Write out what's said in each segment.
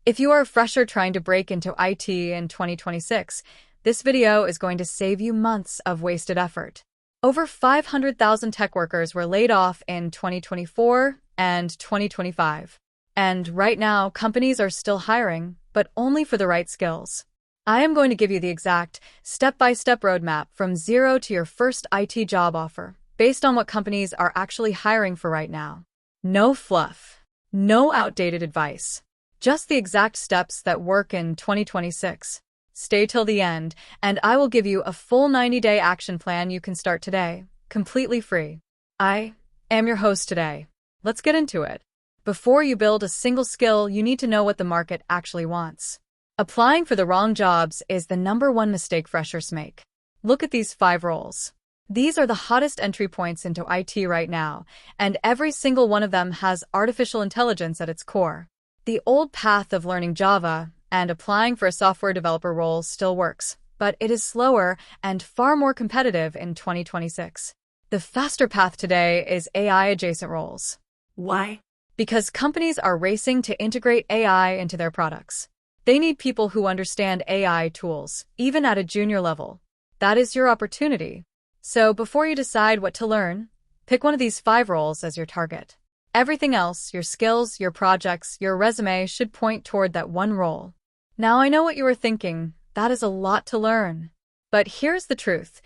If you are a fresher trying to break into IT in 2026, this video is going to save you months of wasted effort. Over 500,000 tech workers were laid off in 2024 and 2025. And right now, companies are still hiring, but only for the right skills. I am going to give you the exact step-by-step roadmap from zero to your first IT job offer, based on what companies are actually hiring for right now. No fluff, no outdated advice, just the exact steps that work in 2026. Stay till the end, and I will give you a full 90-day action plan you can start today, completely free. I am your host today. Let's get into it. Before you build a single skill, you need to know what the market actually wants. Applying for the wrong jobs is the #1 mistake freshers make. Look at these 5 roles. These are the hottest entry points into IT right now, and every single one of them has artificial intelligence at its core. The old path of learning Java and applying for a software developer role still works, but it is slower and far more competitive in 2026. The faster path today is AI-adjacent roles. Why? Because companies are racing to integrate AI into their products. They need people who understand AI tools, even at a junior level. That is your opportunity. So before you decide what to learn, pick one of these 5 roles as your target. Everything else, your skills, your projects, your resume, should point toward that one role. Now I know what you are thinking. That is a lot to learn. But here's the truth.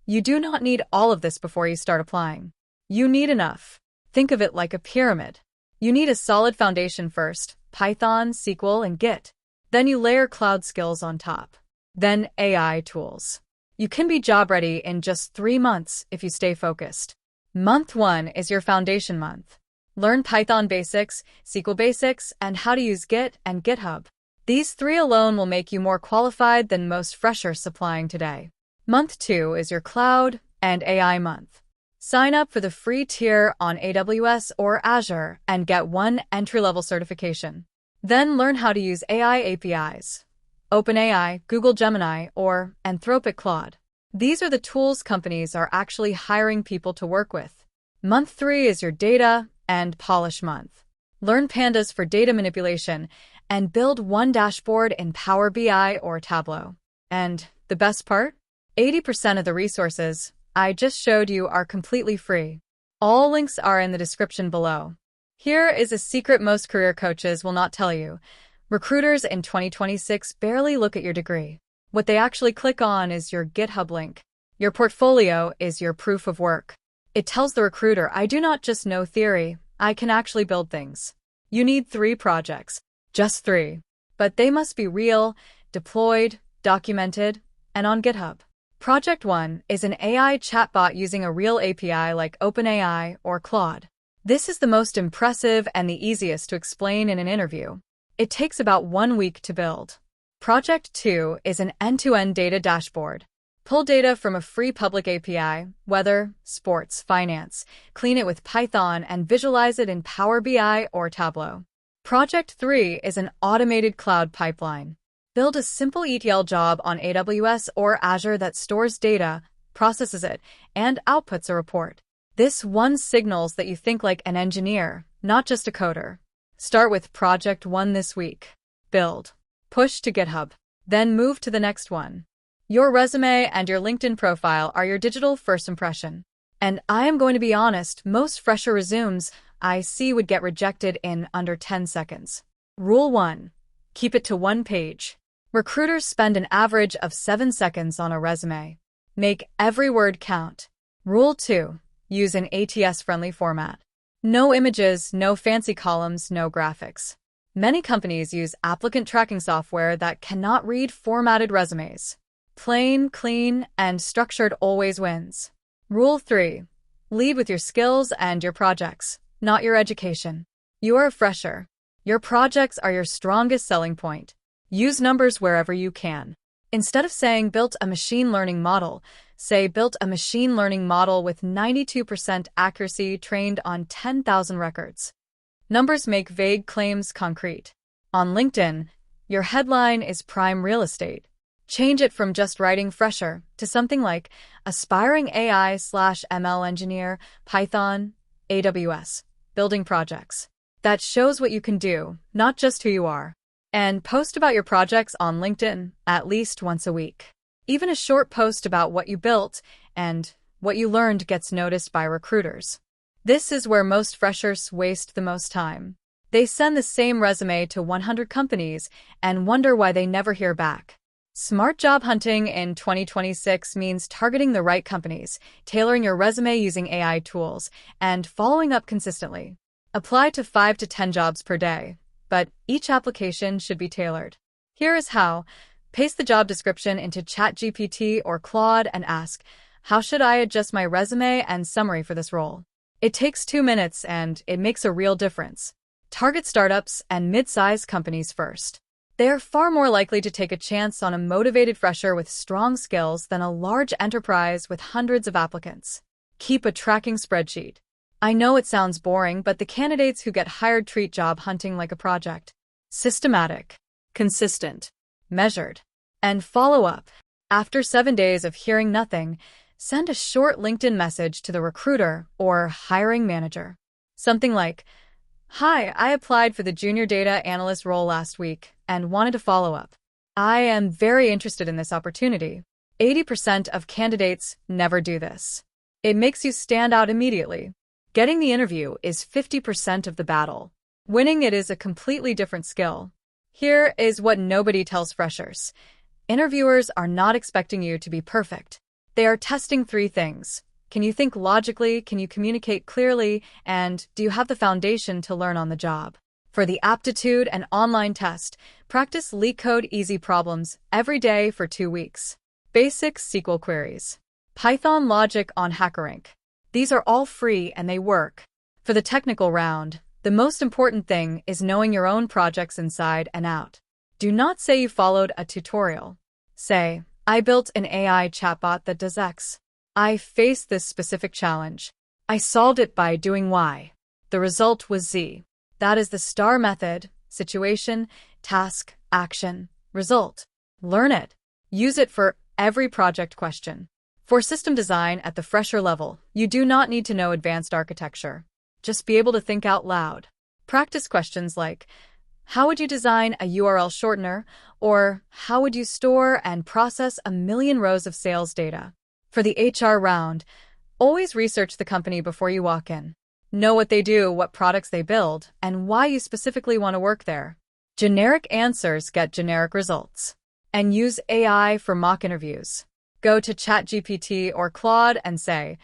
You do not need all of this before you start applying. You need enough. Think of it like a pyramid. You need a solid foundation first, Python, SQL, and Git. Then you layer cloud skills on top. Then AI tools. You can be job ready in just 3 months if you stay focused. Month 1 is your foundation month. Learn Python basics, SQL basics, and how to use Git and GitHub. These 3 alone will make you more qualified than most freshers applying today. Month 2 is your cloud and AI month. Sign up for the free tier on AWS or Azure and get 1 entry-level certification. Then learn how to use AI APIs. OpenAI, Google Gemini, or Anthropic Claude. These are the tools companies are actually hiring people to work with. Month 3 is your data and polish month. Learn pandas for data manipulation and build 1 dashboard in Power BI or Tableau. And the best part? 80% of the resources I just showed you are completely free. All links are in the description below. Here is a secret most career coaches will not tell you. Recruiters in 2026 barely look at your degree. What they actually click on is your GitHub link. Your portfolio is your proof of work. It tells the recruiter, I do not just know theory, I can actually build things. You need 3 projects, just 3. But they must be real, deployed, documented, and on GitHub. Project 1 is an AI chatbot using a real API like OpenAI or Claude. This is the most impressive and the easiest to explain in an interview. It takes about 1 week to build. Project 2 is an end-to-end data dashboard. Pull data from a free public API, weather, sports, finance, clean it with Python, and visualize it in Power BI or Tableau. Project 3 is an automated cloud pipeline. Build a simple ETL job on AWS or Azure that stores data, processes it, and outputs a report. This one signals that you think like an engineer, not just a coder. Start with Project 1 this week. Build. Push to GitHub. Then move to the next one. Your resume and your LinkedIn profile are your digital first impression. And I am going to be honest, most fresher resumes I see would get rejected in under 10 seconds. Rule 1. Keep it to 1 page. Recruiters spend an average of 7 seconds on a resume. Make every word count. Rule 2. Use an ATS-friendly format. No images, no fancy columns, no graphics. Many companies use applicant tracking software that cannot read formatted resumes. Plain, clean, and structured always wins. Rule 3. Lead with your skills and your projects, not your education. You are a fresher. Your projects are your strongest selling point. Use numbers wherever you can. Instead of saying built a machine learning model, say built a machine learning model with 92% accuracy trained on 10,000 records. Numbers make vague claims concrete. On LinkedIn, your headline is prime real estate. Change it from just writing fresher to something like aspiring AI/ML engineer, Python, AWS, building projects. That shows what you can do, not just who you are. And post about your projects on LinkedIn at least once a week. Even a short post about what you built and what you learned gets noticed by recruiters. This is where most freshers waste the most time. They send the same resume to 100 companies and wonder why they never hear back. Smart job hunting in 2026 means targeting the right companies, tailoring your resume using AI tools, and following up consistently. Apply to 5 to 10 jobs per day, but each application should be tailored. Here is how. Paste the job description into ChatGPT or Claude and ask, how should I adjust my resume and summary for this role? It takes 2 minutes and it makes a real difference. Target startups and mid-sized companies first. They are far more likely to take a chance on a motivated fresher with strong skills than a large enterprise with hundreds of applicants. Keep a tracking spreadsheet. I know it sounds boring, but the candidates who get hired treat job hunting like a project. Systematic, consistent, measured, and follow up. After 7 days of hearing nothing, send a short LinkedIn message to the recruiter or hiring manager. Something like, "Hi, I applied for the junior data analyst role last week and wanted to follow up. I am very interested in this opportunity." 80% of candidates never do this. It makes you stand out immediately. Getting the interview is 50% of the battle. Winning it is a completely different skill. Here is what nobody tells freshers. Interviewers are not expecting you to be perfect. They are testing 3 things. Can you think logically? Can you communicate clearly? And do you have the foundation to learn on the job? For the aptitude and online test, practice LeetCode easy problems every day for 2 weeks. Basic SQL queries. Python logic on HackerRank. These are all free and they work. For the technical round, the most important thing is knowing your own projects inside and out. Do not say you followed a tutorial. Say, I built an AI chatbot that does X. I faced this specific challenge. I solved it by doing Y. The result was Z. That is the STAR method: situation, task, action, result. Learn it. Use it for every project question. For system design at the fresher level, you do not need to know advanced architecture. Just be able to think out loud. Practice questions like, how would you design a URL shortener? Or how would you store and process a million rows of sales data? For the HR round, always research the company before you walk in. Know what they do, what products they build, and why you specifically want to work there. Generic answers get generic results. And use AI for mock interviews. Go to ChatGPT or Claude and say,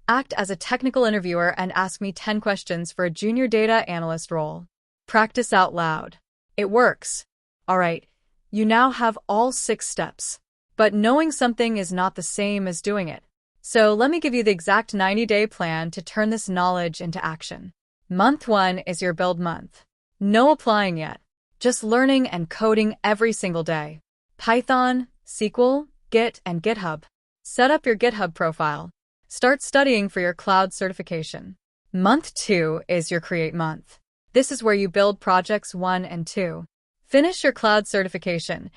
act as a technical interviewer and ask me 10 questions for a junior data analyst role. Practice out loud. It works. All right, you now have all 6 steps. But knowing something is not the same as doing it. So let me give you the exact 90-day plan to turn this knowledge into action. Month 1 is your build month. No applying yet. Just learning and coding every single day. Python, SQL, Git, and GitHub. Set up your GitHub profile. Start studying for your cloud certification. Month 2 is your create month. This is where you build projects 1 and 2. Finish your cloud certification.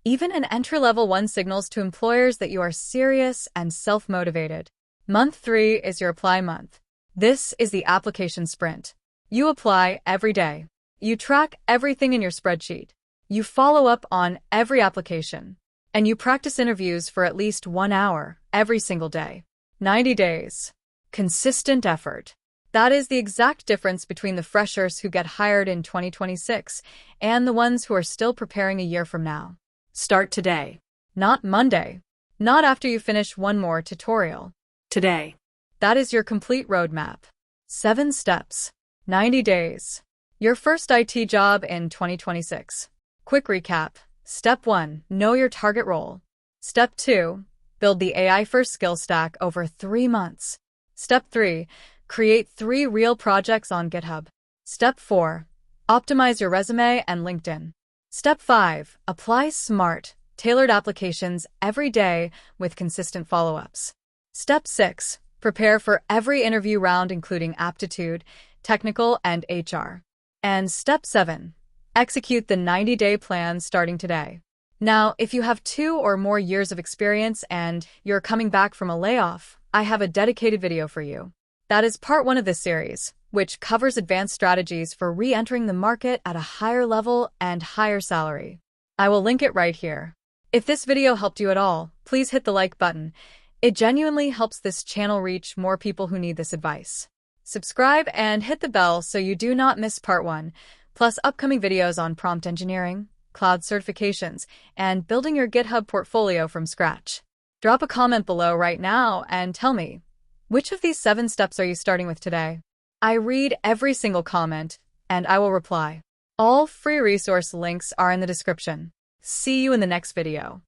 Even an entry-level one signals to employers that you are serious and self-motivated. Month 3 is your apply month. This is the application sprint. You apply every day. You track everything in your spreadsheet. You follow up on every application. And you practice interviews for at least 1 hour every single day. 90 days. Consistent effort. That is the exact difference between the freshers who get hired in 2026 and the ones who are still preparing a year from now. Start today. Not Monday. Not after you finish one more tutorial. Today. That is your complete roadmap. 7 steps. 90 days. Your first IT job in 2026. Quick recap. Step 1. Know your target role. Step 2. Build the AI-first skill stack over 3 months. Step 3. Create 3 real projects on GitHub. Step 4. Optimize your resume and LinkedIn. Step 5. Apply smart, tailored applications every day with consistent follow-ups. Step 6. Prepare for every interview round including aptitude, technical, and HR. And Step 7. Execute the 90-day plan starting today. Now, if you have 2 or more years of experience and you're coming back from a layoff, I have a dedicated video for you. That is part 1 of this series, which covers advanced strategies for re-entering the market at a higher level and higher salary. I will link it right here. If this video helped you at all, please hit the like button. It genuinely helps this channel reach more people who need this advice. Subscribe and hit the bell so you do not miss part 1, plus upcoming videos on prompt engineering, cloud certifications, and building your GitHub portfolio from scratch. Drop a comment below right now and tell me, which of these 7 steps are you starting with today? I read every single comment, and I will reply. All free resource links are in the description. See you in the next video.